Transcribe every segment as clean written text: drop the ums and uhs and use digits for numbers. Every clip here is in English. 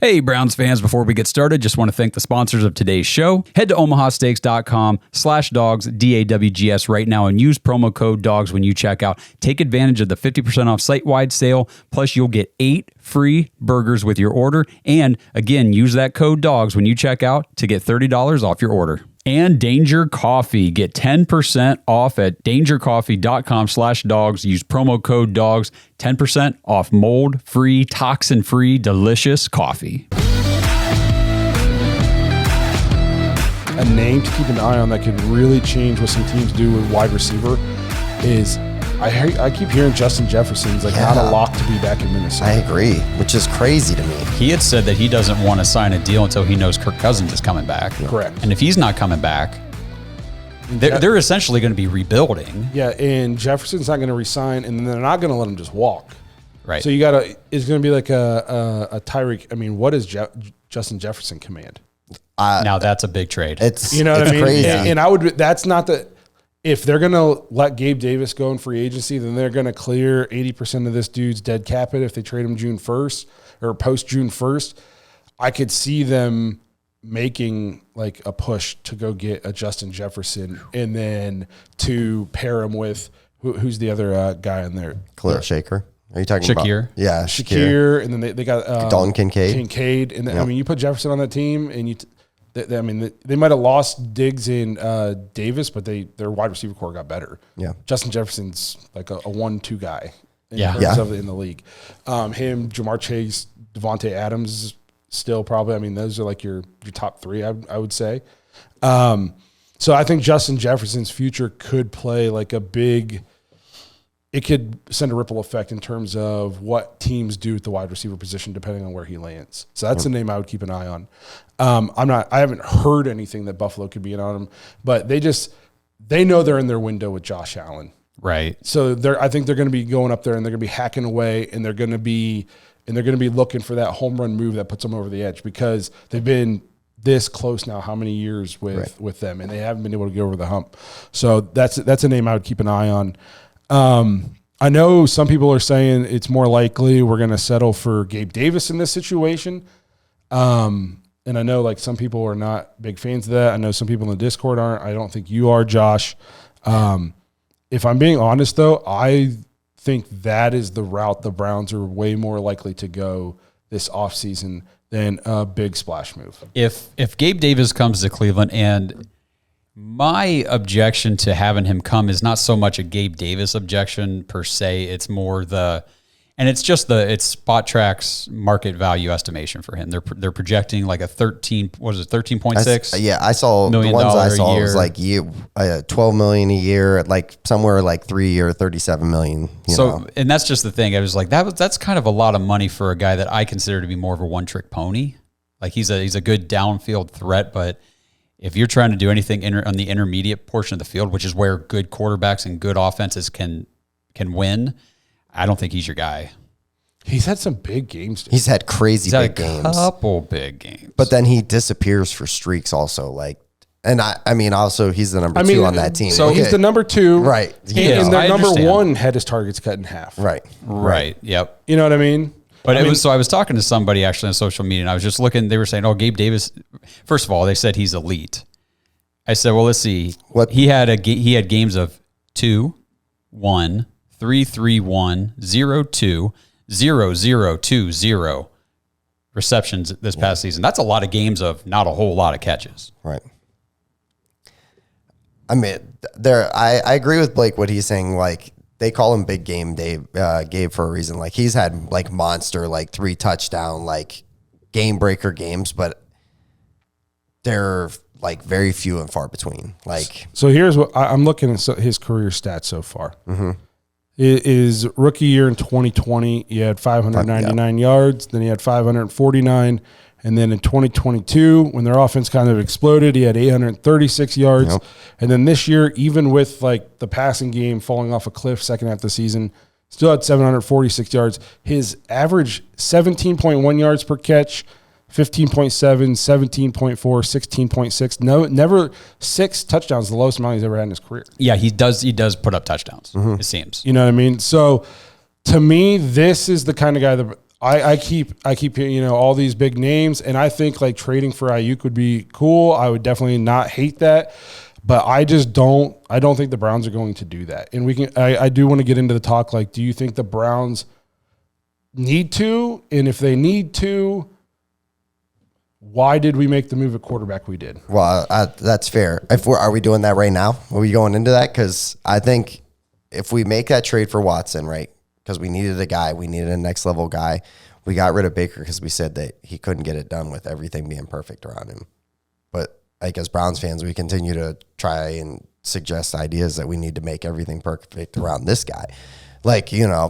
Hey, Browns fans, before we get started, just want to thank the sponsors of today's show. Head to omahasteaks.com/dogs, DAWGS right now and use promo code DAWGS when you check out. Take advantage of the 50% off site-wide sale, plus you'll get 8 free burgers with your order. And again, use that code DAWGS when you check out to get $30 off your order. And Danger Coffee. Get 10% off at dangercoffee.com/dogs. Use promo code DAWGS. 10% off mold-free, toxin-free, delicious coffee. A name to keep an eye on that could really change what some teams do with wide receiver is I keep hearing Justin Jefferson's not a lock to be back in Minnesota. I agree, which is crazy to me. He had said that he doesn't want to sign a deal until he knows Kirk Cousins is coming back. Correct. And if he's not coming back, they're essentially going to be rebuilding. Yeah, and Jefferson's not going to resign, and then they're not going to let him just walk. Right. So it's going to be like a Tyreek. I mean, what does Justin Jefferson command? Now that's a big trade. It's what I mean? crazy. And I would. That's not the. If they're going to let Gabe Davis go in free agency, then they're going to clear 80% of this dude's dead cap hit if they trade him June 1st or post June 1st. I could see them making like a push to go get a Justin Jefferson and then to pair him with who's the other guy in there? Khalil Shaker. Are you talking Shakir? about? Yeah, Shakir. And then they got Dalton Kincaid. And then, I mean, you put Jefferson on that team and they might have lost Diggs and Davis, but their wide receiver core got better. Yeah, Justin Jefferson's like a 1-2 guy in the league. Him, Jamar Chase, Devontae Adams still probably. I mean, those are like your top 3, I would say. So I think Justin Jefferson's future could play like a big. It could send a ripple effect in terms of what teams do at the wide receiver position, depending on where he lands. So that's the name I would keep an eye on. I haven't heard anything that Buffalo could be in on him, but they know they're in their window with Josh Allen. Right. So I think they're going to be going up there and they're going to be hacking away and they're going to be looking for that home run move that puts them over the edge because they've been this close now, how many years with them, and they haven't been able to get over the hump. So that's a name I would keep an eye on. I know some people are saying it's more likely we're going to settle for Gabe Davis in this situation. And I know like some people are not big fans of that. I know some people in the Discord aren't. I don't think you are, Josh. If I'm being honest though, I think that is the route the Browns are way more likely to go this offseason than a big splash move. If Gabe Davis comes to Cleveland, and my objection to having him come is not so much a Gabe Davis objection per se. It's more it's Spot Track's market value estimation for him. They're projecting like a 13.6. Yeah, I saw the ones I saw was like $12 million a year, like somewhere like 3 year, $37 million. And that's just the thing. I was like, that's kind of a lot of money for a guy that I consider to be more of a one-trick pony. Like he's a good downfield threat, but if you're trying to do anything on the intermediate portion of the field, which is where good quarterbacks and good offenses can win, I don't think he's your guy. He's had some big games. He's had crazy big games. A couple big games. But then he disappears for streaks also. I mean, also he's the number 2 on that team. So he's the number 2. Right. And their number 1 had his targets cut in half. Right. Yep. You know what I mean? But I was talking to somebody actually on social media, and I was just looking. They were saying, "Oh, Gabe Davis." First of all, they said he's elite. I said, "Well, let's see. He had games of 2, 1, 3, 3, 1, 0, 2, 0, 0, 2, 0 receptions this past season. That's a lot of games of not a whole lot of catches." Right. I mean, I agree with Blake what he's saying. Like they call him Big Game Gabe for a reason. Like he's had like monster, like 3 touchdown, like game breaker games, but they're like very few and far between. Like, so here's what I'm looking at his career stats so far. Mm-hmm. His rookie year in 2020, he had 599 yards. Then he had 549. And then in 2022, when their offense kind of exploded, he had 836 yards. Yep. And then this year, even with like the passing game falling off a cliff second half of the season, still had 746 yards. His average 17.1 yards per catch, 15.7, 17.4, 16.6. No, never 6 touchdowns, the lowest amount he's ever had in his career. Yeah, he does put up touchdowns, it seems. You know what I mean? So to me, this is the kind of guy that I keep hearing, all these big names, and I think like trading for Ayuk would be cool. I would definitely not hate that, but I don't think the Browns are going to do that. And I do want to get into the talk. Like, do you think the Browns need to? And if they need to, why did we make the move at quarterback we did? Well, that's fair. Are we doing that right now? Are we going into that? Because I think if we make that trade for Watson, right, because we needed a guy, we needed a next level guy. We got rid of Baker because we said that he couldn't get it done with everything being perfect around him. But like as Browns fans, we continue to try and suggest ideas that we need to make everything perfect around this guy. Like,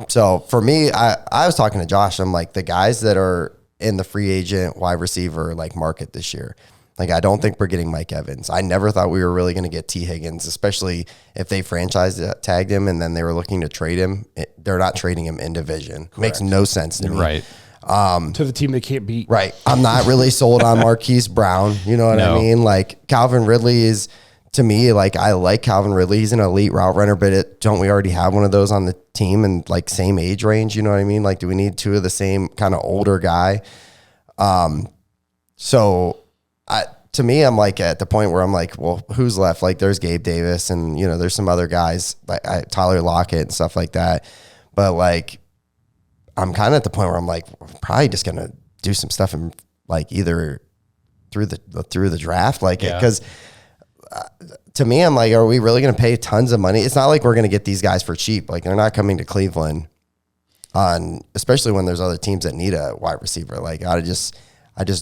so for me, I was talking to Josh. I'm like, the guys that are in the free agent wide receiver like market this year, like I don't think we're getting Mike Evans. I never thought we were really going to get T. Higgins, especially if they tagged him and then they were looking to trade him. They're not trading him in division. Correct. Makes no sense to me. Right. To the team they can't beat. Right. I'm not really sold on Marquise Brown. You know what I mean? Like Calvin Ridley is, to me, like I like Calvin Ridley. He's an elite route runner, but don't we already have one of those on the team and like same age range? You know what I mean? Like, do we need two of the same kind of older guy? To me, I'm like at the point where I'm like, well, who's left? Like there's Gabe Davis and, there's some other guys like Tyler Lockett and stuff like that. But like, I'm kind of at the point where I'm like, we're probably just going to do some stuff and like either through the draft, like, because to me, I'm like, are we really going to pay tons of money? It's not like we're going to get these guys for cheap. Like they're not coming to Cleveland especially when there's other teams that need a wide receiver. Like I just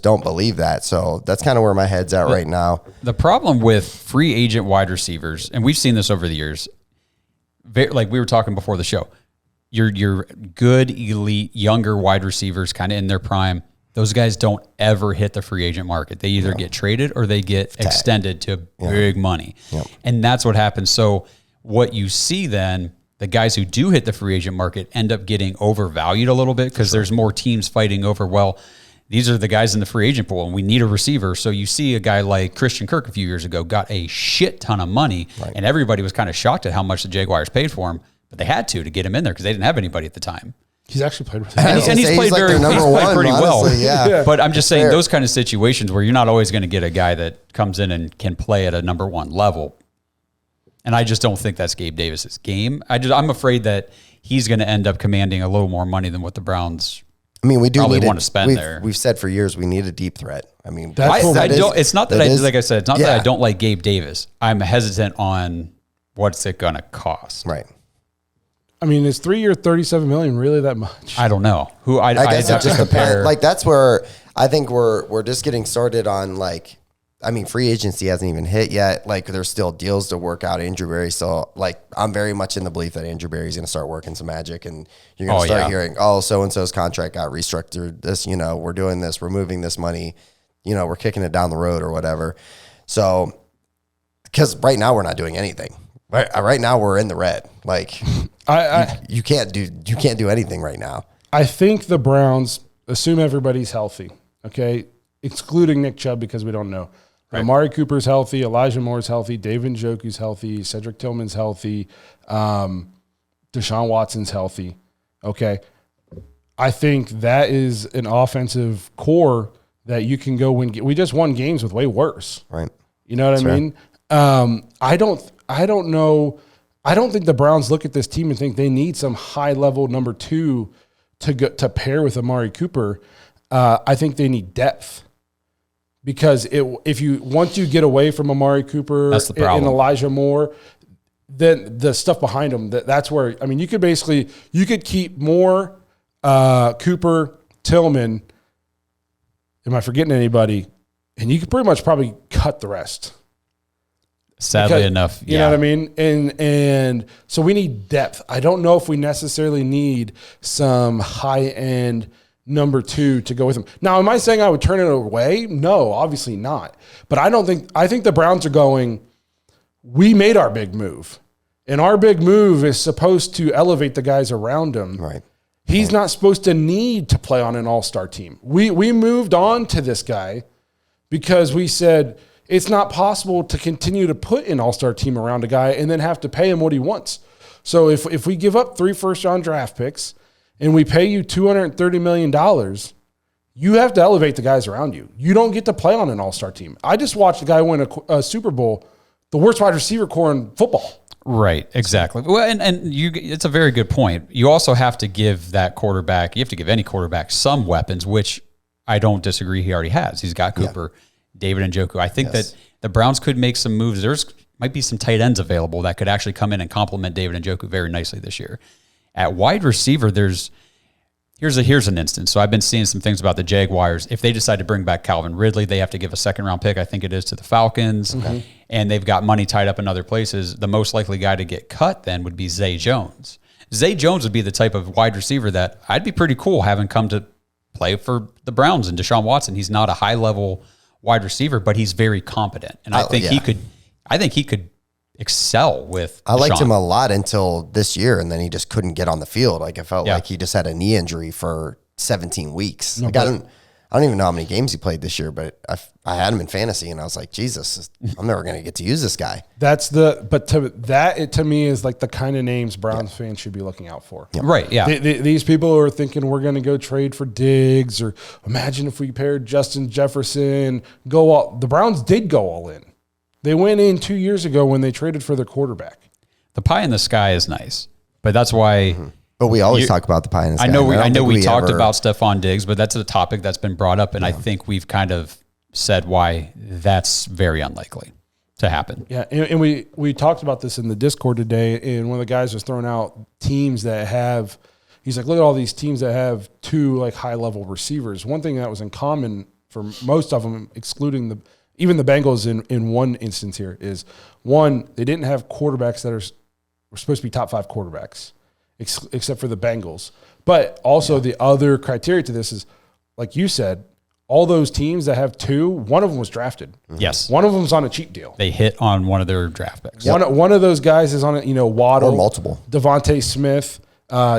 don't believe that. So that's kind of where my head's at right now. The problem with free agent wide receivers, and we've seen this over the years, like we were talking before the show, your good, elite, younger wide receivers kind of in their prime, those guys don't ever hit the free agent market. They either get traded or they get extended to big money. Yep. And that's what happens. So what you see then, the guys who do hit the free agent market end up getting overvalued a little bit because there's more teams fighting over, well, these are the guys in the free agent pool and we need a receiver. So you see a guy like Christian Kirk a few years ago got a shit ton of money and everybody was kind of shocked at how much the Jaguars paid for him, but they had to get him in there because they didn't have anybody at the time. He's actually played with them. And he's played like pretty well. Yeah. But I'm just saying those kind of situations where you're not always going to get a guy that comes in and can play at a number one level. And I just don't think that's Gabe Davis's game. I'm afraid that he's going to end up commanding a little more money than what the Browns we do probably want to spend there. We've said for years we need a deep threat. It's not that I don't like Gabe Davis. I'm hesitant on what's it going to cost. Right. Is 3 year $37 million really that much? I don't know. I guess that's just compare. Like that's where I think we're just getting started on like. Free agency hasn't even hit yet. Like, there's still deals to work out. Andrew Berry. So, like, I'm very much in the belief that Andrew Berry's going to start working some magic, and you're going to start hearing, so and so's contract got restructured. This, we're doing this. We're moving this money. We're kicking it down the road or whatever. So, because right now we're not doing anything. Right now we're in the red. Like, you can't do anything right now. I think the Browns assume everybody's healthy. Okay, excluding Nick Chubb because we don't know. Right. Amari Cooper's healthy. Elijah Moore's healthy. David Njoku's healthy. Cedric Tillman's healthy. Deshaun Watson's healthy. Okay. I think that is an offensive core that you can go win. We just won games with way worse. Right. You know what I mean? I don't know. I don't think the Browns look at this team and think they need some high level number two to pair with Amari Cooper. I think they need depth. Because once you get away from Amari Cooper and Elijah Moore, then the stuff behind them, that's where you could keep Moore, Cooper, Tillman. Am I forgetting anybody? And you could pretty much probably cut the rest. Sadly enough, you know what I mean? And so we need depth. I don't know if we necessarily need some high end number two to go with him. Now, am I saying I would turn it away? No, obviously not. But I think the Browns are going, we made our big move. And our big move is supposed to elevate the guys around him. Right. He's not supposed to need to play on an all-star team. We moved on to this guy because we said it's not possible to continue to put an all-star team around a guy and then have to pay him what he wants. So if we give up 3 first-round draft picks and we pay you $230 million, you have to elevate the guys around you. You don't get to play on an all-star team. I just watched a guy win a Super Bowl, the worst wide receiver core in football. Right, exactly. Well, and it's a very good point. You also have to give that quarterback, you have to give any quarterback some weapons, which I don't disagree he already has. He's got Cooper, David Njoku. I think that the Browns could make some moves. There's might be some tight ends available that could actually come in and complement David Njoku very nicely this year. At wide receiver, here's an instance. So I've been seeing some things about the Jaguars. If they decide to bring back Calvin Ridley, they have to give a second-round pick, I think it is, to the Falcons. Okay. And they've got money tied up in other places. The most likely guy to get cut then would be Zay Jones. Zay Jones would be the type of wide receiver that I'd be pretty cool having come to play for the Browns and Deshaun Watson. He's not a high-level wide receiver, but he's very competent. And I think he could excel with I liked Deshaun. him a lot until this year, and then he just couldn't get on the field. Like, I felt like he just had a knee injury for 17 weeks. Like, I don't even know how many games he played this year, but I had him in fantasy, and I was like, Jesus, I'm never going to get to use this guy. To me is like the kind of names Browns fans should be looking out for. Yep. Right, yeah. These people are thinking we're going to go trade for Diggs, or imagine if we paired Justin Jefferson, the Browns did go all in. They went in 2 years ago when they traded for their quarterback. The pie in the sky is nice, but that's why... But we always talk about the pie in the sky. I know we talked about Stephon Diggs, but that's a topic that's been brought up, and I think we've kind of said why that's very unlikely to happen. Yeah, and we talked about this in the Discord today, and one of the guys was throwing out teams that have – he's like, look at all these teams that have two, like, high-level receivers. One thing that was in common for most of them, excluding even the Bengals in one instance here, is, one, they didn't have quarterbacks that were supposed to be top 5 quarterbacks, except for the Bengals. But also the other criteria to this is, like you said, all those teams that have two, one of them was drafted. Yes. One of them's on a cheap deal. They hit on one of their draft picks. One of those guys is on a, Waddle. Or multiple. Devontae Smith,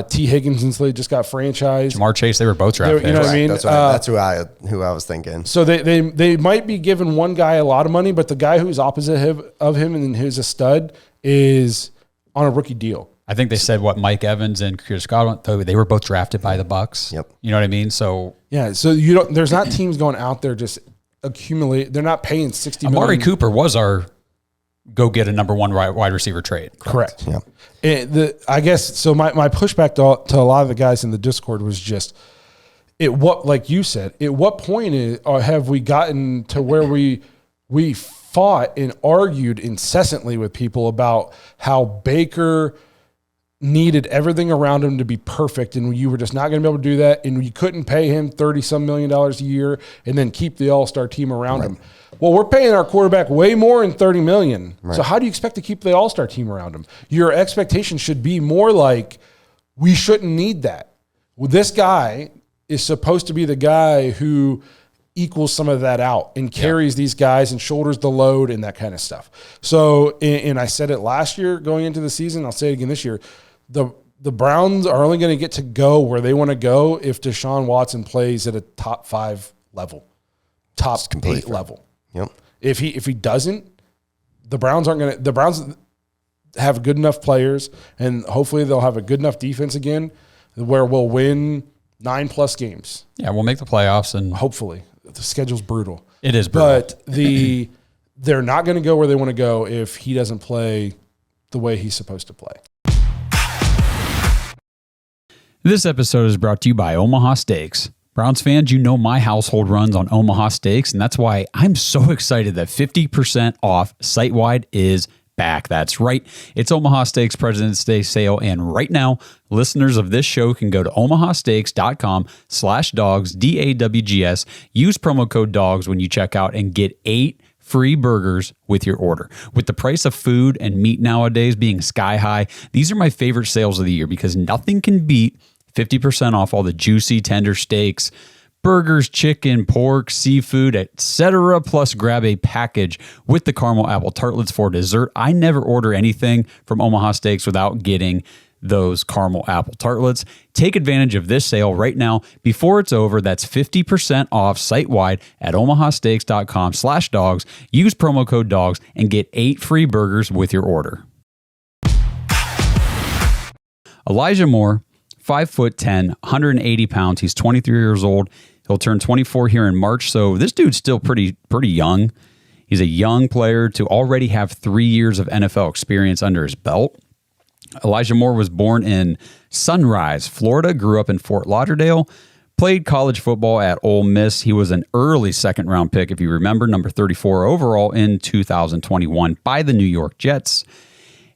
T. Higgins, since they just got franchised. Jamar Chase, they were both draft picks. You know what I mean? That's who I was thinking. So they might be giving one guy a lot of money, but the guy who's opposite of him and who's a stud is on a rookie deal. I think they said Mike Evans and Chris Godwin, they were both drafted by the Bucs. Yep. You know what I mean? So yeah, so there's not teams going out there just accumulate. They're not paying $60 million. Amari Cooper was our go get a number one wide receiver trade. Correct. Yeah. I guess so. My pushback to a lot of the guys in the Discord was just, like you said, at what point have we gotten to where we fought and argued incessantly with people about how Baker needed everything around him to be perfect, and you were just not going to be able to do that, and you couldn't pay him $30-some million a year and then keep the all-star team around him. Well, we're paying our quarterback way more than $30 million. Right. So how do you expect to keep the all-star team around him? Your expectation should be more like, we shouldn't need that. Well, this guy is supposed to be the guy who equals some of that out and carries these guys and shoulders the load and that kind of stuff. So, and I said it last year going into the season, I'll say it again this year, the Browns are only going to get to go where they want to go if Deshaun Watson plays at a top 5 level, top 8 level. Yep. If he doesn't, the Browns have good enough players, and hopefully they'll have a good enough defense again where we'll win 9+ games. Yeah, we'll make the playoffs, and hopefully. The schedule's brutal. It is brutal. But they're not going to go where they want to go if he doesn't play the way he's supposed to play. This episode is brought to you by Omaha Steaks. Browns fans, you know my household runs on Omaha Steaks, and that's why I'm so excited that 50% off site-wide is back. That's right. It's Omaha Steaks President's Day sale, and right now, listeners of this show can go to omahasteaks.com/dogs, DAWGS, use promo code DAWGS when you check out, and get 8 free burgers with your order. With the price of food and meat nowadays being sky high, these are my favorite sales of the year because nothing can beat 50% off all the juicy, tender steaks, burgers, chicken, pork, seafood, etc. Plus grab a package with the caramel apple tartlets for dessert. I never order anything from Omaha Steaks without getting those caramel apple tartlets. Take advantage of this sale right now before it's over. That's 50% off site-wide at omahasteaks.com/dogs. Use promo code DAWGS and get 8 free burgers with your order. Elijah Moore, 5'10", 180 pounds. He's 23 years old. He'll turn 24 here in March. So this dude's still pretty young. He's a young player to already have 3 years of NFL experience under his belt. Elijah Moore was born in Sunrise, Florida, grew up in Fort Lauderdale, played college football at Ole Miss. He was an early second-round pick, if you remember, number 34 overall in 2021 by the New York Jets.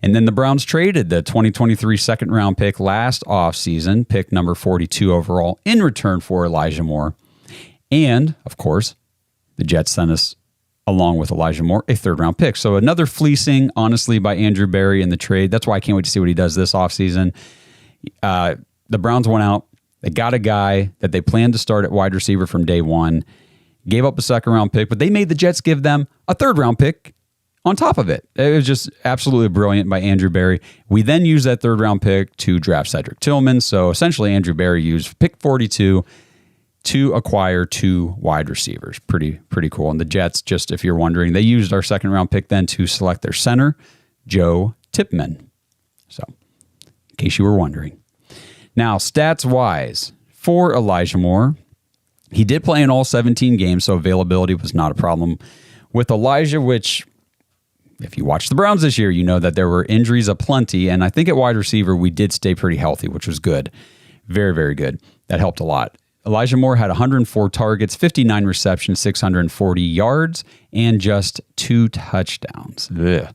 And then the Browns traded the 2023 second-round pick last offseason, pick number 42 overall, in return for Elijah Moore. And, of course, the Jets sent us, along with Elijah Moore, a third-round pick. So another fleecing, honestly, by Andrew Berry in the trade. That's why I can't wait to see what he does this offseason. The Browns went out. They got a guy that they planned to start at wide receiver from day one, gave up a second-round pick, but they made the Jets give them a third-round pick on top of it. It was just absolutely brilliant by Andrew Berry. We then used that third-round pick to draft Cedric Tillman. So essentially, Andrew Berry used pick 42 to acquire 2 wide receivers. Pretty cool. And the Jets, just if you're wondering, they used our second-round pick then to select their center, Joe Tippmann. So in case you were wondering. Now, stats-wise, for Elijah Moore, he did play in all 17 games, so availability was not a problem with Elijah, which, if you watch the Browns this year, you know that there were injuries aplenty, and I think at wide receiver, we did stay pretty healthy, which was good. Very, very good. That helped a lot. Elijah Moore had 104 targets, 59 receptions, 640 yards, and just 2 touchdowns. Ugh.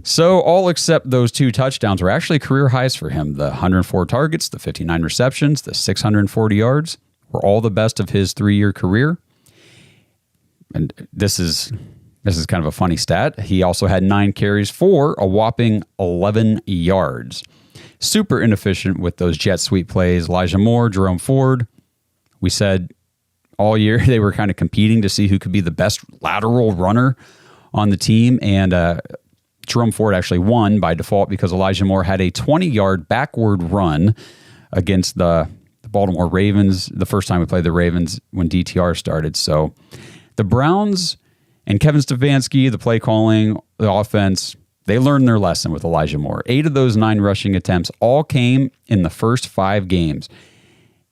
So all except those 2 touchdowns were actually career highs for him. The 104 targets, the 59 receptions, the 640 yards were all the best of his 3-year career. And this is kind of a funny stat. He also had 9 carries for a whopping 11 yards. Super inefficient with those jet sweep plays. Elijah Moore, Jerome Ford. We said all year they were kind of competing to see who could be the best lateral runner on the team. And Jerome Ford actually won by default because Elijah Moore had a 20-yard backward run against the Baltimore Ravens the first time we played the Ravens when DTR started. So the Browns and Kevin Stefanski, the play calling, the offense, they learned their lesson with Elijah Moore. 8 of those 9 rushing attempts all came in the first 5 games.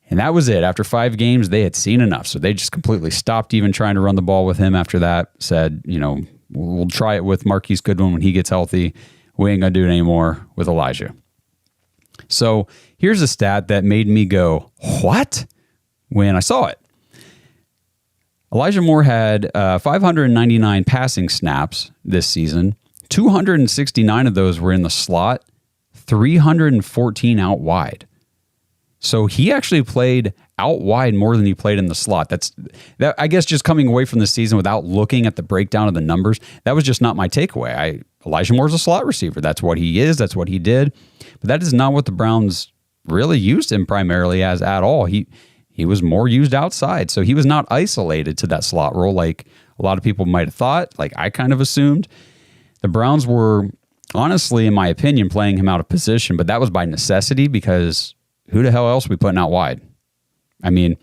And that was it. After 5 games, they had seen enough. So they just completely stopped even trying to run the ball with him after that. Said, we'll try it with Marquise Goodwin when he gets healthy. We ain't going to do it anymore with Elijah. So here's a stat that made me go, what? When I saw it. Elijah Moore had 599 passing snaps this season. 269 of those were in the slot, 314 out wide. So he actually played out wide more than he played in the slot. That I guess just coming away from the season without looking at the breakdown of the numbers, that was just not my takeaway. Elijah Moore's a slot receiver. That's what he is. That's what he did. But that is not what the Browns really used him primarily as at all. He was more used outside. So he was not isolated to that slot role like a lot of people might have thought, like I kind of assumed. The Browns were, honestly, in my opinion, playing him out of position, but that was by necessity because who the hell else are we putting out wide? I mean,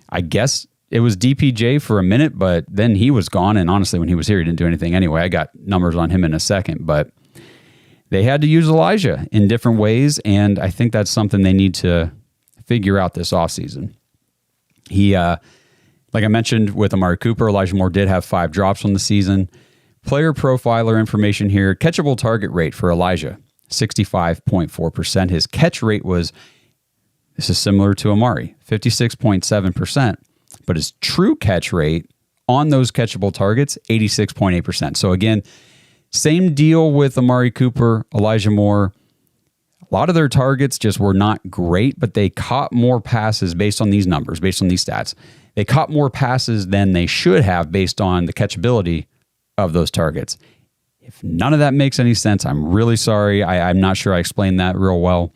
I guess it was DPJ for a minute, but then he was gone. And honestly, when he was here, he didn't do anything anyway. I got numbers on him in a second, but they had to use Elijah in different ways. And I think that's something they need to figure out this offseason. He, like I mentioned with Amari Cooper, Elijah Moore did have 5 drops on the season. Player profiler information here. Catchable target rate for Elijah, 65.4%. His catch rate was, this is similar to Amari, 56.7%. But his true catch rate on those catchable targets, 86.8%. So again, same deal with Amari Cooper, Elijah Moore. A lot of their targets just were not great, but they caught more passes based on these numbers, based on these stats. They caught more passes than they should have based on the catchability of those targets. If none of that makes any sense, I'm really sorry. I'm not sure I explained that real well.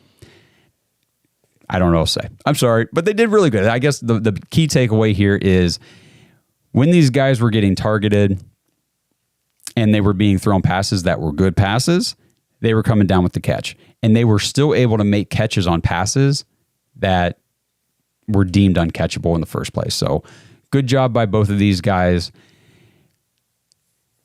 I don't know what to say. I'm sorry, but they did really good. I guess the key takeaway here is when these guys were getting targeted and they were being thrown passes that were good passes, they were coming down with the catch. And they were still able to make catches on passes that were deemed uncatchable in the first place. So good job by both of these guys.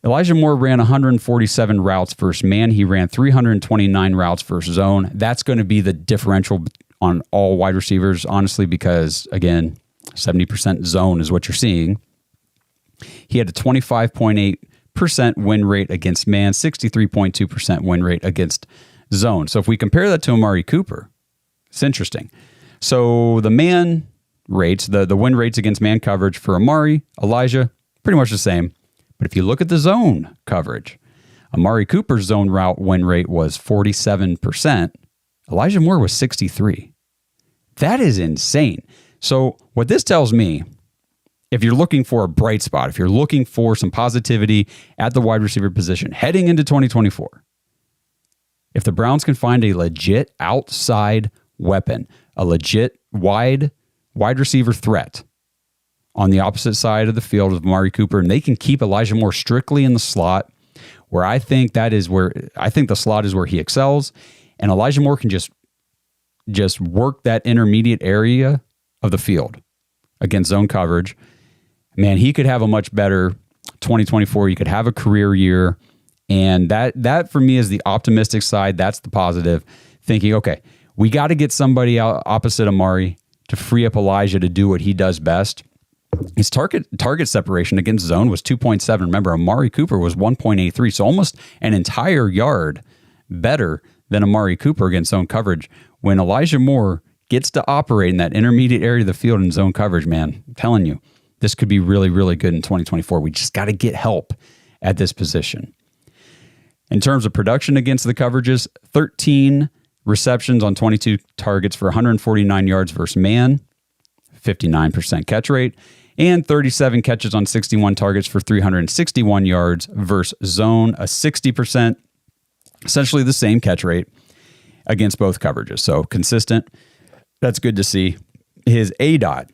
Elijah Moore ran 147 routes versus man. He ran 329 routes versus zone. That's going to be the differential on all wide receivers, honestly, because, again, 70% zone is what you're seeing. He had a 25.8% win rate against man, 63.2% win rate against zone. So if we compare that to Amari Cooper, it's interesting. So the man rates, the win rates against man coverage for Amari, Elijah, pretty much the same. But if you look at the zone coverage, Amari Cooper's zone route win rate was 47%. Elijah Moore was 63%. That is insane. So what this tells me, if you're looking for a bright spot, if you're looking for some positivity at the wide receiver position heading into 2024, if the Browns can find a legit outside weapon, a legit wide receiver threat on the opposite side of the field of Amari Cooper, and they can keep Elijah Moore strictly in the slot, where I think the slot is where he excels, and Elijah Moore can just work that intermediate area of the field against zone coverage. Man, he could have a much better 2024. He could have a career year. And that for me is the optimistic side. That's the positive. Thinking, okay, we got to get somebody out opposite Amari to free up Elijah to do what he does best. His target separation against zone was 2.7. Remember, Amari Cooper was 1.83. So almost an entire yard better than Amari Cooper against zone coverage. When Elijah Moore gets to operate in that intermediate area of the field in zone coverage, man, I'm telling you, this could be really, really good in 2024. We just got to get help at this position. In terms of production against the coverages, 13 receptions on 22 targets for 149 yards versus man, 59% catch rate, and 37 catches on 61 targets for 361 yards versus zone, a 60%, essentially the same catch rate against both coverages. So consistent. That's good to see. His ADOT.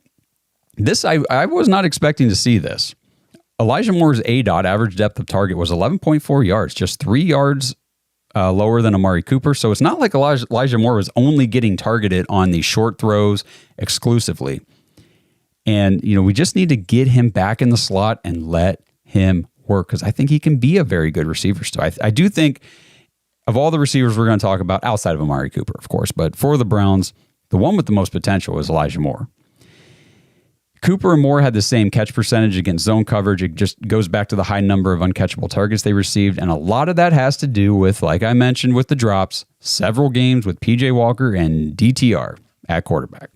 This, I was not expecting to see this. Elijah Moore's ADOT, average depth of target, was 11.4 yards, just 3 yards lower than Amari Cooper. So it's not like Elijah Moore was only getting targeted on the short throws exclusively. And, we just need to get him back in the slot and let him work, because I think he can be a very good receiver still. I do think of all the receivers we're going to talk about, outside of Amari Cooper, of course, but for the Browns, the one with the most potential is Elijah Moore. Cooper and Moore had the same catch percentage against zone coverage. It just goes back to the high number of uncatchable targets they received. And a lot of that has to do with, like I mentioned, with the drops, several games with PJ Walker and DTR at quarterback.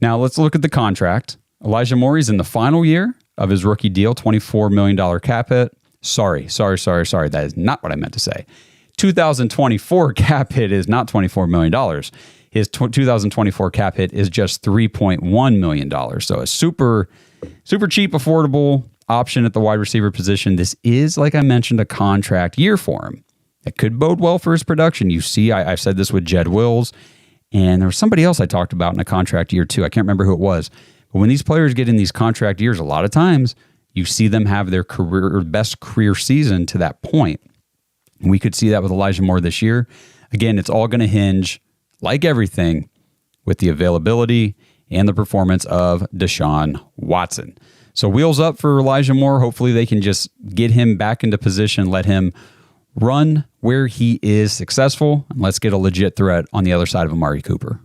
Now let's look at the contract. Elijah Moore is in the final year of his rookie deal, $24 million cap hit. Sorry. That is not what I meant to say. 2024 cap hit is not $24 million. His 2024 cap hit is just $3.1 million. So a super, super cheap, affordable option at the wide receiver position. This is, like I mentioned, a contract year for him. It could bode well for his production. You see, I've said this with Jed Wills, and there was somebody else I talked about in a contract year too. I can't remember who it was. But when these players get in these contract years, a lot of times you see them have their best career season to that point. We could see that with Elijah Moore this year. Again, it's all going to hinge, like everything, with the availability and the performance of Deshaun Watson. So wheels up for Elijah Moore. Hopefully they can just get him back into position, let him run where he is successful, and let's get a legit threat on the other side of Amari Cooper.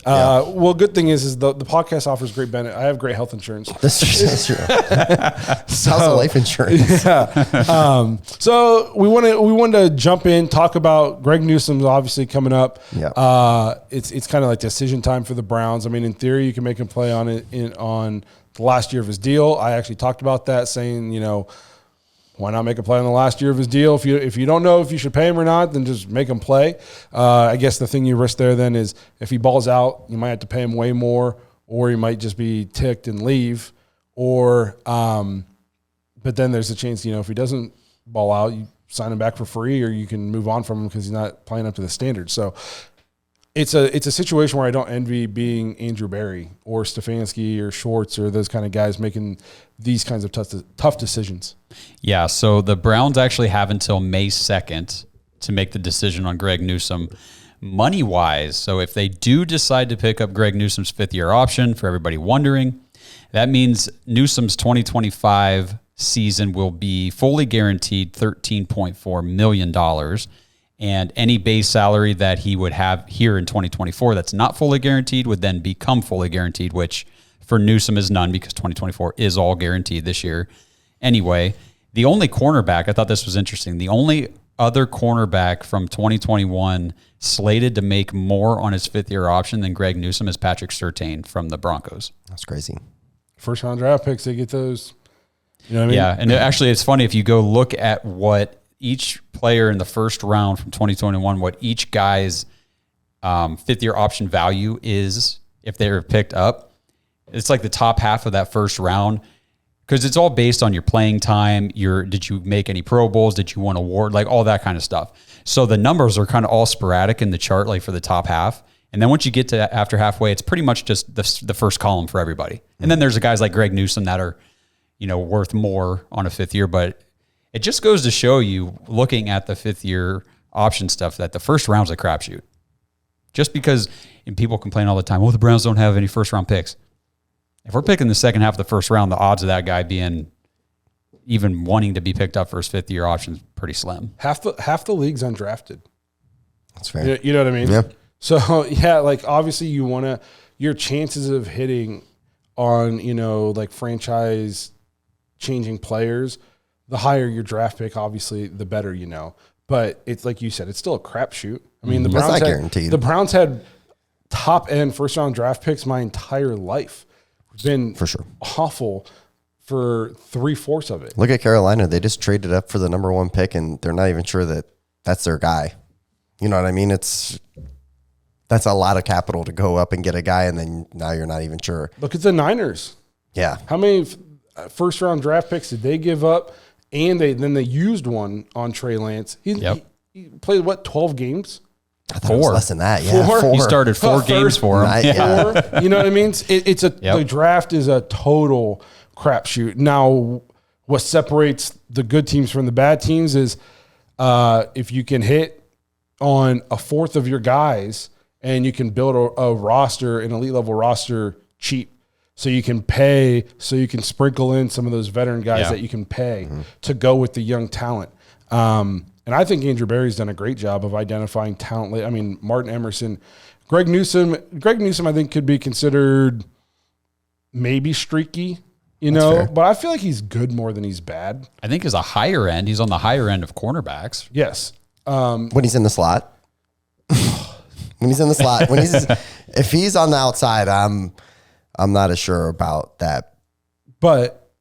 Well, good thing is the podcast offers great benefit. I have great health insurance. That's true. How's the life insurance? Yeah. So we wanted to jump in, talk about Greg Newsome obviously coming up. Yeah. It's kind of like decision time for the Browns. I mean, in theory, you can make him play on the last year of his deal. I actually talked about that, saying, why not make a play on the last year of his deal? If you don't know if you should pay him or not, then just make him play. I guess the thing you risk there then is if he balls out, you might have to pay him way more, or he might just be ticked and leave. Or, but then there's a chance, if he doesn't ball out, you sign him back for free, or you can move on from him because he's not playing up to the standard. So it's a situation where I don't envy being Andrew Berry or Stefanski or Schwartz or those kind of guys making these kinds of tough decisions. Yeah, so the Browns actually have until May 2nd to make the decision on Greg Newsome money-wise. So if they do decide to pick up Greg Newsome's fifth-year option, for everybody wondering, that means Newsome's 2025 season will be fully guaranteed $13.4 million. And any base salary that he would have here in 2024 that's not fully guaranteed would then become fully guaranteed, which for Newsome is none because 2024 is all guaranteed this year. Anyway, the only cornerback, I thought this was interesting, the only other cornerback from 2021 slated to make more on his fifth-year option than Greg Newsome is Patrick Surtain from the Broncos. That's crazy. First-round draft picks, they get those. You know what I mean? Yeah, and actually it's funny if you go look at what each player in the first round from 2021, what each guy's fifth-year option value is if they were picked up. It's like the top half of that first round because it's all based on your playing time. Did you make any Pro Bowls? Did you win an award? Like all that kind of stuff. So the numbers are kind of all sporadic in the chart, like for the top half. And then once you get to after halfway, it's pretty much just the first column for everybody. And then there's the guys like Greg Newsome that are, worth more on a fifth year, but it just goes to show you, looking at the fifth-year option stuff, that the first round's a crapshoot. Just because, and people complain all the time, the Browns don't have any first-round picks. If we're picking the second half of the first round, the odds of that guy being even wanting to be picked up for his fifth-year option is pretty slim. Half the league's undrafted. That's fair. You know what I mean? Yeah. So, yeah, like, obviously you want to – your chances of hitting on, like franchise-changing players – the higher your draft pick, obviously, the better, But it's like you said, it's still a crapshoot. I mean, the Browns had top end first round draft picks my entire life. It's been for sure awful for 3/4 of it. Look at Carolina; they just traded up for the number 1 pick, and they're not even sure that that's their guy. You know what I mean? That's a lot of capital to go up and get a guy, and then now you're not even sure. Look at the Niners. Yeah, how many first round draft picks did they give up? And they used one on Trey Lance. He played, 12 games? I thought it was less than that. Yeah, 4. He started 4 games for him. Yeah. 4. You know what I mean? The draft is a total crapshoot. Now, what separates the good teams from the bad teams is if you can hit on a fourth of your guys and you can build a roster, an elite level roster, cheap. So you can pay, so you can sprinkle in some of those veteran guys that you can pay to go with the young talent. And I think Andrew Berry's done a great job of identifying talent. I mean, Martin Emerson, Greg Newsome, I think could be considered maybe streaky, but I feel like he's good more than he's bad. I think as a higher end, he's on the higher end of cornerbacks. Yes. When he's in the slot. If he's on the outside, I'm not as sure about that. But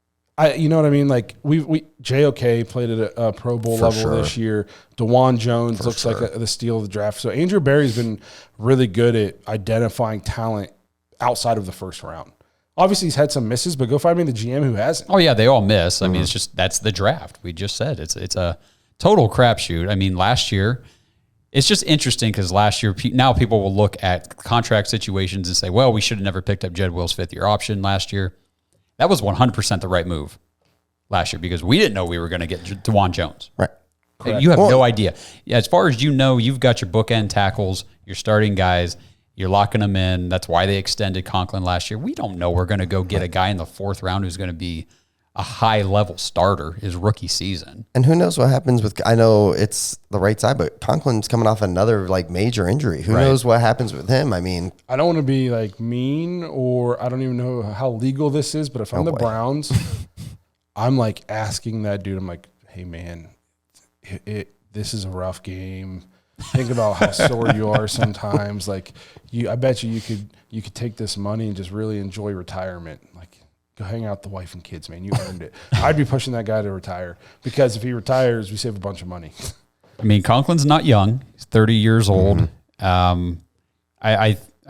you know what I mean? Like we JOK played at a Pro Bowl level this year. DeJuan Jones looks like the steal of the draft. So Andrew Berry's been really good at identifying talent outside of the first round. Obviously he's had some misses, but go find me the GM who hasn't. Oh yeah, they all miss. I mean, it's just, that's the draft. We just said it's a total crapshoot. I mean, last year, it's just interesting because last year, now people will look at contract situations and say, well, we should have never picked up Jed Will's fifth-year option last year. That was 100% the right move last year because we didn't know we were going to get DeJuan Jones. Right. Correct. You have no idea. Yeah, as far as you've got your bookend tackles, your starting guys, you're locking them in. That's why they extended Conklin last year. We don't know we're going to go get a guy in the 4th round who's going to be a high-level starter his rookie season. And who knows what happens with, I know it's the right side, but Conklin's coming off another major injury. Who knows what happens with him? I mean, I don't want to be mean, or I don't even know how legal this is, but if I'm the Browns, I'm asking that dude, I'm like, hey man, this is a rough game. Think about how sore you are sometimes. I bet you could take this money and just really enjoy retirement. Go hang out with the wife and kids, man. You earned it. I'd be pushing that guy to retire because if he retires, we save a bunch of money. I mean, Conklin's not young. He's 30 years old. I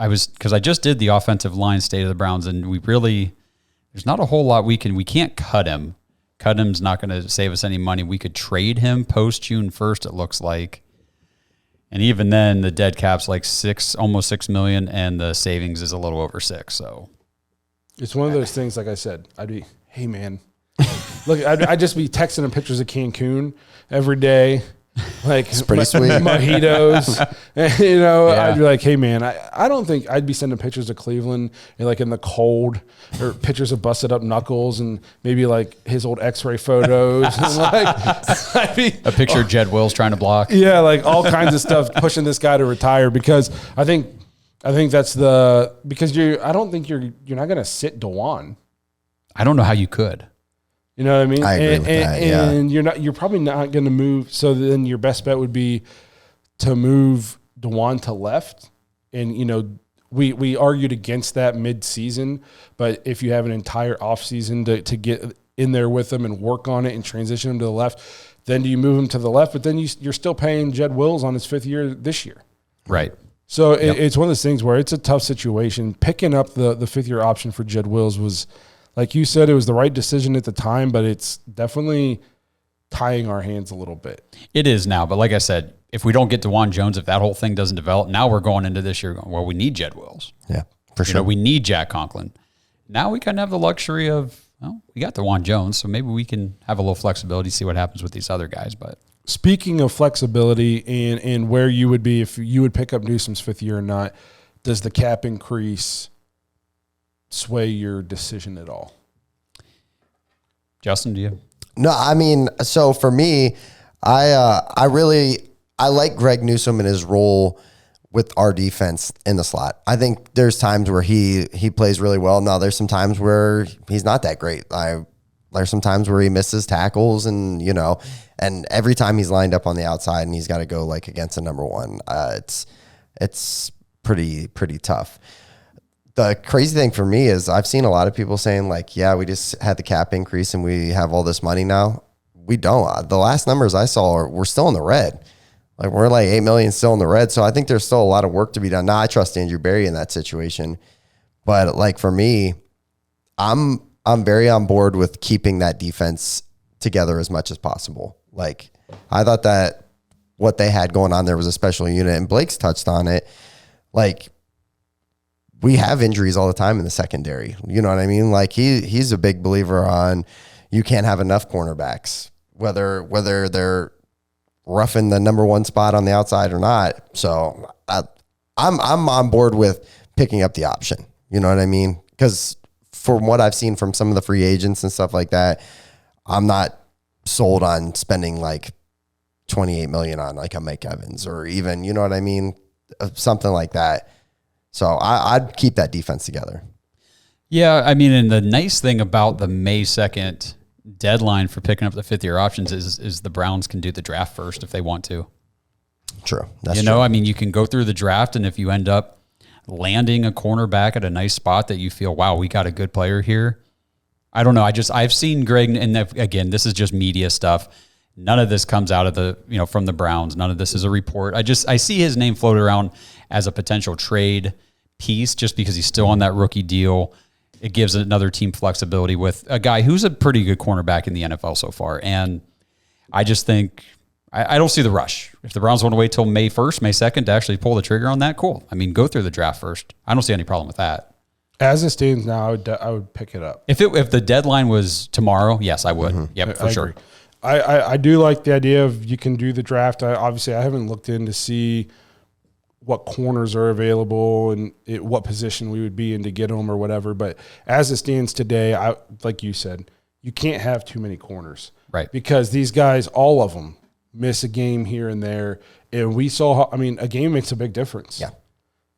just did the offensive line state of the Browns, and there's not a whole lot we can't cut him. Cut him's not going to save us any money. We could trade him post June 1st, it looks like. And even then, the dead cap's almost $6 million, and the savings is a little over $6 million. So it's one of those things. Like I said, I'd be, hey man, look, I'd just be texting him pictures of Cancun every day. like It's pretty sweet. mojitos. You know, Yeah. I'd be like, hey man, I don't think I'd be sending pictures of Cleveland like in the cold, or pictures of busted up knuckles, and maybe like his old X-ray photos. And like, I'd be, A picture of Jed Wills trying to block. yeah, like all kinds of stuff pushing this guy to retire, because I think that's because I don't think you're not gonna sit Dewan. I don't know how you could. You know what I mean? I agree with that, yeah. And you're probably not going to move. So then your best bet would be to move Dewan to left. And, you know, we argued against that mid-season, but if you have an entire offseason to get in there with them and work on it and transition him to the left, then do you move him to the left? But then you're still paying Jed Wills on his 5th year this year. Right. So it's one of those things where it's a tough situation. Picking up the 5th-year option for Jed Wills was, like you said, it was the right decision at the time, but it's definitely tying our hands a little bit. It is now, but like I said, if we don't get DeJuan Jones, if that whole thing doesn't develop, now we're going into this year going, well, we need Jed Wills. Yeah, for You sure. know, we need Jack Conklin. Now we kind of have the luxury of, well, we got DeJuan Jones, so maybe we can have a little flexibility, see what happens with these other guys. But Speaking of flexibility and where you would be if you would pick up Newsome's 5th year or not, does the cap increase sway your decision at all? Justin, do you? No, I mean, so for me, I like Greg Newsome and his role with our defense in the slot. I think there's times where he plays really well. Now there's some times where he's not that great. There's some times where he misses tackles, and you know, and every time he's lined up on the outside and he's got to go like against a number one, it's pretty tough. The crazy thing for me is I've seen a lot of people saying like, yeah, we just had the cap increase and we have all this money now. We don't. The last numbers I saw we're still in the red. Like we're like 8 million still in the red. So I think there's still a lot of work to be done. Now I trust Andrew Berry in that situation, but like for me, I'm very on board with keeping that defense together as much as possible. Like I thought that what they had going on there was a special unit, and Blake's touched on it. Like we have injuries all the time in the secondary. You know what I mean? Like he's a big believer on you can't have enough cornerbacks, whether they're roughing the number one spot on the outside or not. So I'm on board with picking up the option. You know what I mean? Because from what I've seen from some of the free agents and stuff like that, I'm not sold on spending like 28 million on like a Mike Evans or even, you know what I mean? Something like that. So I'd keep that defense together. Yeah, I mean, and the nice thing about the May 2nd deadline for picking up the 5th-year options is the Browns can do the draft first if they want to. True. That's you know, I mean, you can go through the draft, and if you end up landing a cornerback at a nice spot that you feel, wow, we got a good player here. I don't know. I've seen Greg, and again, this is just media stuff. None of this comes out of from the Browns. None of this is a report. I see his name floated around as a potential trade piece just because he's still on that rookie deal. It gives another team flexibility with a guy who's a pretty good cornerback in the NFL so far. And I just think I don't see the rush. If the Browns want to wait till May 1st, May 2nd to actually pull the trigger on that, cool. I mean, go through the draft first. I don't see any problem with that. As it stands now, I would pick it up. If the deadline was tomorrow, yes, I would. Mm-hmm. Yep, for sure. Agree. I do like the idea of you can do the draft. Obviously, I haven't looked in to see what corners are available and what position we would be in to get them or whatever. But as it stands today, like you said, you can't have too many corners. Right. Because these guys, all of them, miss a game here and there. And we saw, a game makes a big difference. Yeah.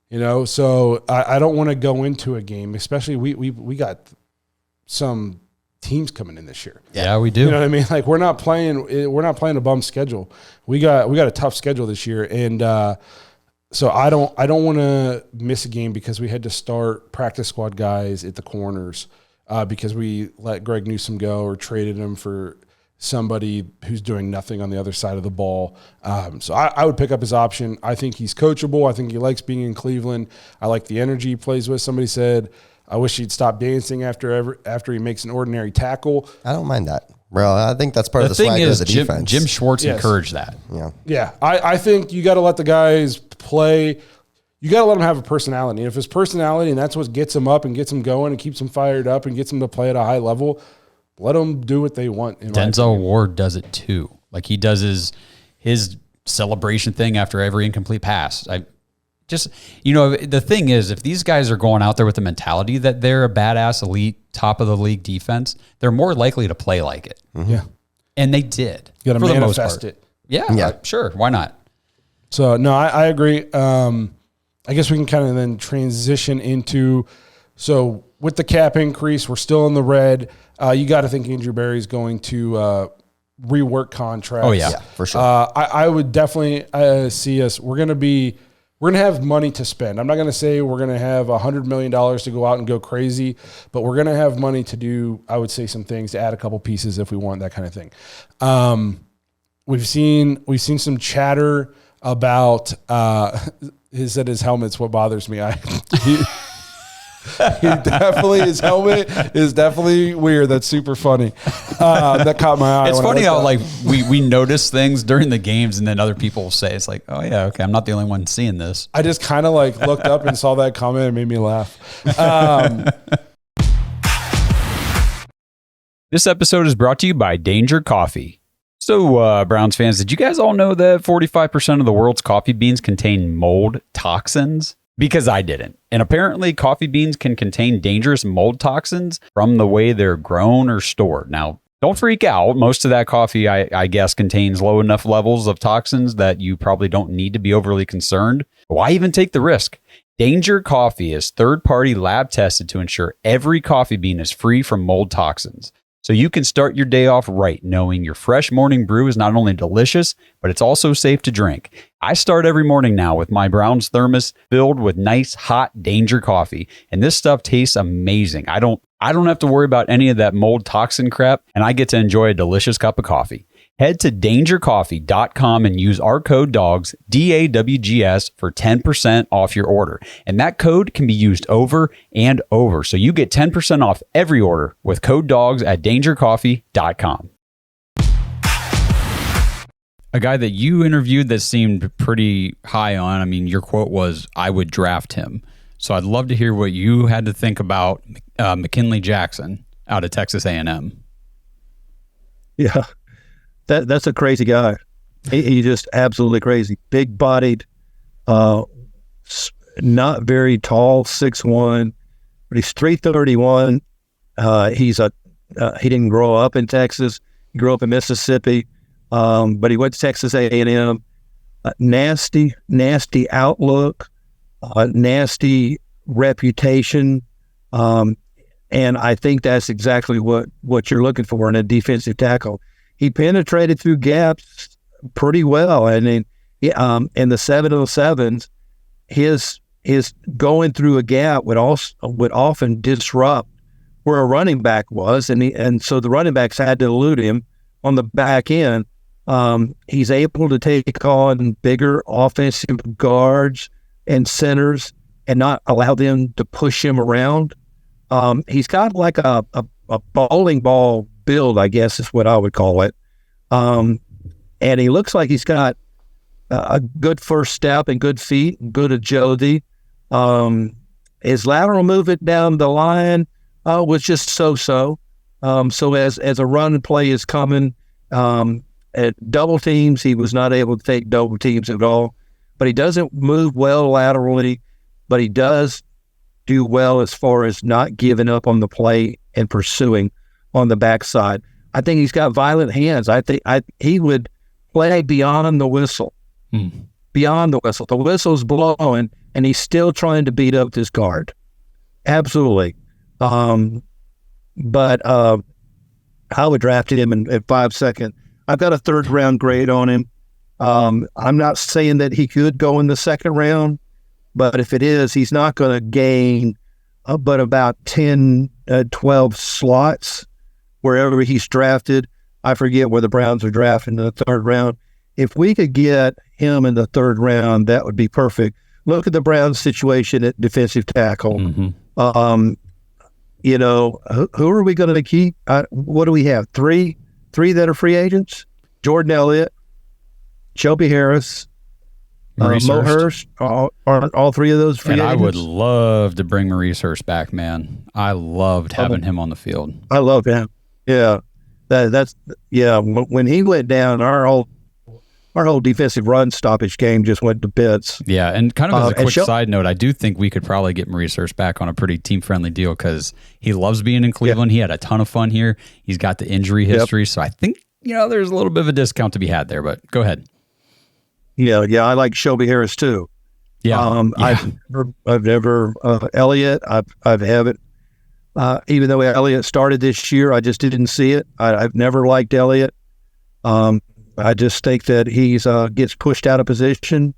You know, so I don't want to go into a game, especially we got some teams coming in this year. Yeah, we do. You know what I mean? Like we're not playing a bum schedule. We got a tough schedule this year, and so I don't want to miss a game because we had to start practice squad guys at the corners because we let Greg Newsome go or traded him for somebody who's doing nothing on the other side of the ball. So I would pick up his option. I think he's coachable. I think he likes being in Cleveland. I like the energy he plays with. Somebody said, I wish he'd stop dancing after he makes an ordinary tackle. I don't mind that. Bro, I think that's part of the thing swagger is, of the defense. Jim Schwartz encouraged that. Yeah. Yeah. I think you got to let the guys play. You got to let them have a personality. And if it's personality and that's what gets them up and gets them going and keeps them fired up and gets them to play at a high level, let them do what they want. Denzel Ward does it too. Like he does his celebration thing after every incomplete pass. The thing is, if these guys are going out there with the mentality that they're a badass, elite, top of the league defense, they're more likely to play like it. Yeah. And they did. You got to manifest it. Yeah, sure. Why not? So, no, I agree. I guess we can kind of then transition into, so with the cap increase, we're still in the red. You got to think Andrew Berry's going to rework contracts. Oh, yeah, for sure. I would definitely see us. We're going to have money to spend. I'm not going to say we're going to have $100 million to go out and go crazy, but we're going to have money to do, I would say, some things to add a couple pieces if we want, that kind of thing. We've seen some chatter about his helmet's what bothers me. His helmet is definitely weird. That's super funny. That caught my eye. It's funny how we notice things during the games, and then other people will say, it's like, oh yeah, okay, I'm not the only one seeing this. I just kind of looked up and saw that comment and made me laugh. This episode is brought to you by Danger Coffee. So, Browns fans, did you guys all know that 45% of the world's coffee beans contain mold toxins? Because I didn't. And apparently coffee beans can contain dangerous mold toxins from the way they're grown or stored. Now, don't freak out. Most of that coffee, I guess, contains low enough levels of toxins that you probably don't need to be overly concerned. Why even take the risk? Danger Coffee is third-party lab tested to ensure every coffee bean is free from mold toxins. So you can start your day off right, knowing your fresh morning brew is not only delicious, but it's also safe to drink. I start every morning now with my Browns thermos filled with nice, hot Danger Coffee, and this stuff tastes amazing. I don't have to worry about any of that mold toxin crap, and I get to enjoy a delicious cup of coffee. Head to dangercoffee.com and use our code DAWGS, DAWGS, for 10% off your order. And that code can be used over and over. So you get 10% off every order with code DAWGS at dangercoffee.com. A guy that you interviewed that seemed pretty high on, I mean, your quote was, I would draft him. So I'd love to hear what you had to think about McKinnley Jackson out of Texas A&M. Yeah. That's a crazy guy. He just absolutely crazy. Big-bodied, not very tall, 6'1", but he's 331. He didn't grow up in Texas. He grew up in Mississippi, but he went to Texas A&M. Nasty outlook, nasty reputation, and I think that's exactly what you're looking for in a defensive tackle. He penetrated through gaps pretty well. I mean, in the 707s, his going through a gap would often disrupt where a running back was, and so the running backs had to elude him on the back end. He's able to take on bigger offensive guards and centers and not allow them to push him around. He's got like a bowling ball build, I guess is what I would call it. And he looks like he's got a good first step and good feet and good agility. His lateral movement down the line was just so-so. So as a run play is coming, at double teams, he was not able to take double teams at all. But he doesn't move well laterally, but he does do well as far as not giving up on the play and pursuing on the backside. I think he's got violent hands. I think he would play beyond the whistle. Beyond the whistle. The whistle's blowing, and he's still trying to beat up this guard. Absolutely. But I would draft him in 5 seconds. I've got a third-round grade on him. I'm not saying that he could go in the second round, but if it is, he's not going to gain but about 10, 12 slots wherever he's drafted. I forget where the Browns are drafting in the third round. If we could get him in the third round, that would be perfect. Look at the Browns' situation at defensive tackle. Mm-hmm. Who are we going to keep? What do we have? Three that are free agents? Jordan Elliott, Shelby Harris, Mo Hurst. Aren't all three of those free agents? I would love to bring Maurice Hurst back, man. I loved having him on the field. I love him. Yeah. When he went down, our our whole defensive run stoppage game just went to bits. Yeah, and kind of as a and quick side note, I do think we could probably get Maurice Hurst back on a pretty team-friendly deal because he loves being in Cleveland. He had a ton of fun here. He's got the injury history, so I think, there's a little bit of a discount to be had there, but go ahead. Yeah, I like Shelby Harris too. Yeah. I've never Elliott. I've haven't. Even though Elliott started this year, I just didn't see it. I've never liked Elliott. I just think that he's gets pushed out of position.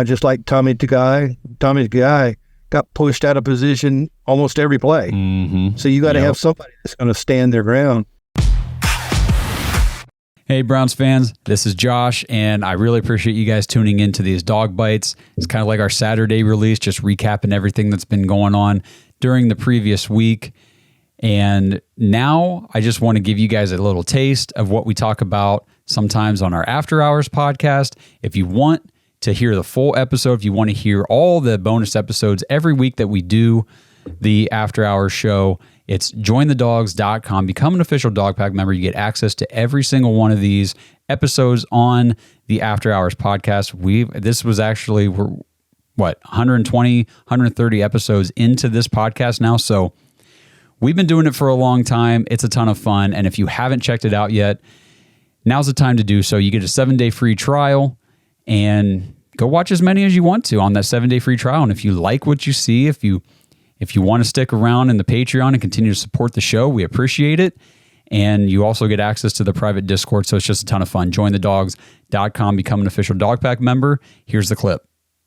Just like Tommy Guy. Tommy Guy got pushed out of position almost every play. Mm-hmm. So you got to have somebody that's going to stand their ground. Hey, Browns fans, this is Josh, and I really appreciate you guys tuning into these Dog Bites. It's kind of like our Saturday release, just recapping everything that's been going on during the previous week. And now I just want to give you guys a little taste of what we talk about sometimes on our After Hours podcast. If you want to hear the full episode, if you want to hear all the bonus episodes every week that we do the After Hours show, it's jointhedawgs.com. Become an official Dog Pack member. You get access to every single one of these episodes on the After Hours podcast. This was actually, we're 120, 130 episodes into this podcast now. So we've been doing it for a long time. It's a ton of fun. And if you haven't checked it out yet, now's the time to do so. You get a 7-day free trial and go watch as many as you want to on that 7-day free trial. And if you like what you see, if you want to stick around in the Patreon and continue to support the show, we appreciate it. And you also get access to the private Discord. So it's just a ton of fun. Jointhedawgs.com, become an official Dog Pack member. Here's the clip.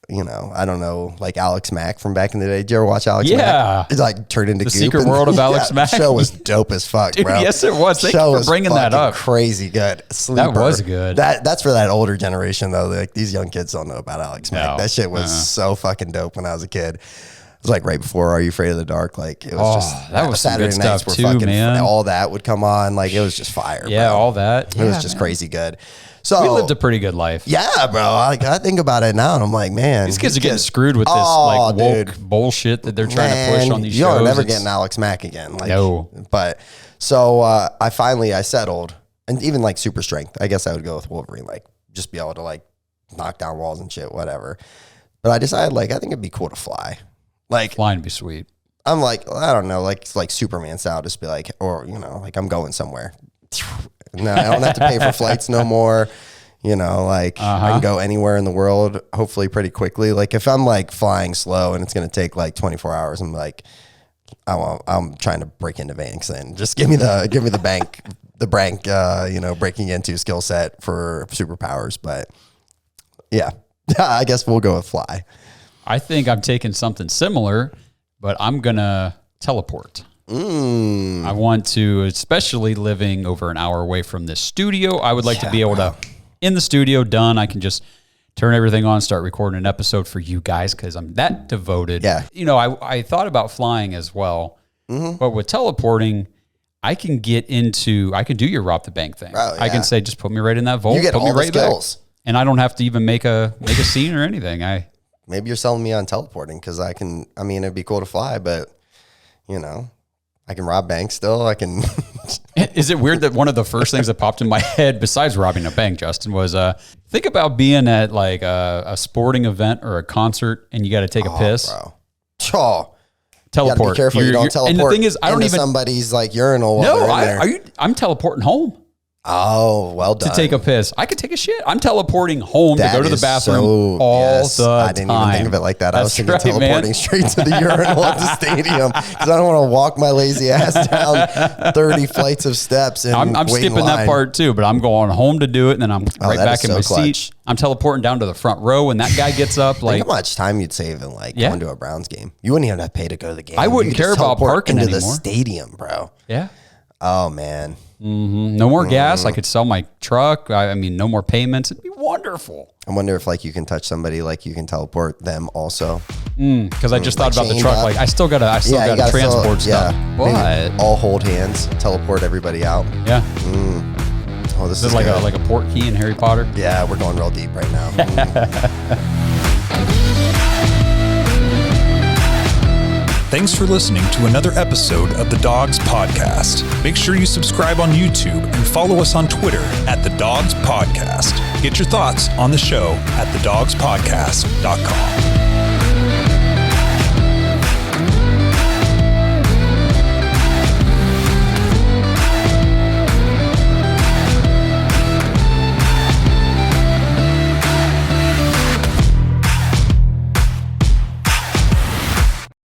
I don't know, like Alex Mack from back in the day. Did you ever watch Alex Mack? Yeah. It's like turned into The goop. Secret World of Alex Mack. The show was dope as fuck, Dude, bro. yes, it was. Thank you for bringing that up. Crazy good. Sleeper. That was good. That's for that older generation, though. Like, these young kids don't know about Alex Mack. No. That shit was so fucking dope when I was a kid. It was like right before Are You Afraid of the Dark? Like, it was just that was Saturday some good nights stuff were too, fucking man. all that would come on. Like, it was just fire. Yeah, bro. all that. It was just crazy good. So We lived a pretty good life. yeah, bro. I think about it now, and I'm like, man, These kids are getting screwed with this woke bullshit that they're trying to push on these shows. You're never getting Alex Mack again. Like, No. But so I settled, and even like super strength. I guess I would go with Wolverine, like just be able to like knock down walls and shit, whatever. But I decided I think it'd be cool to fly. Like, Flying would be sweet. I'm like, I don't know, like Superman style, just be like, or like I'm going somewhere. No, I don't have to pay for flights no more. I can go anywhere in the world, hopefully pretty quickly. Like if I'm like flying slow and it's going to take like 24 hours, I'm like, I'm trying to break into banks and just give me the bank, breaking into skill set for superpowers. But yeah, I guess we'll go with fly. I think I'm taking something similar, but I'm going to teleport. I want to, especially living over an hour away from this studio, I would like to be able to, in the studio, done, I can just turn everything on, start recording an episode for you guys because I'm that devoted. Yeah. I thought about flying as well, but with teleporting, I can do your rob the bank thing. Oh, yeah. I can say, just put me right in that vault, You get put all me the right skills. back. And I don't have to even make a scene or anything. Maybe you're selling me on teleporting because it'd be cool to fly, but I can rob banks still. I can. Is it weird that one of the first things that popped in my head, besides robbing a bank, Justin, was think about being at like a sporting event or a concert and you got to take a piss. Bro. Oh, Teleport. You gotta be careful you don't teleport. And the thing is, I don't even somebody's like urinal. No, I'm teleporting home. Oh, well done. To take a piss. I could take a shit. I'm teleporting home to go to the bathroom the time. I didn't even think of it like that. I was thinking right, teleporting straight to the urinal at the stadium because I don't want to walk my lazy ass down 30 flights of steps. And I'm wait in skipping that line. part too, but I'm going home to do it, and then I'm right that back is in so my clutch. seat. I'm teleporting down to the front row when that guy gets up. Think how much time you'd save in going to a Browns game. You wouldn't even have to pay to go to the game. I wouldn't You could care just about teleport parking into anymore. the stadium, bro. Yeah. Oh man. No more gas. I could sell my truck. No more payments. It'd be wonderful. I wonder if you can touch somebody, you can teleport them also. Because I just thought about the chained truck. up. I still got to transport stuff. Maybe But all hold hands, teleport everybody out. yeah, Oh, this this is is like good. a port key in Harry Potter. Yeah, we're going real deep right now. Thanks for listening to another episode of the Dawgs Podcast. Make sure you subscribe on YouTube and follow us on Twitter at the Dawgs Podcast. Get your thoughts on the show at thedawgspodcast.com.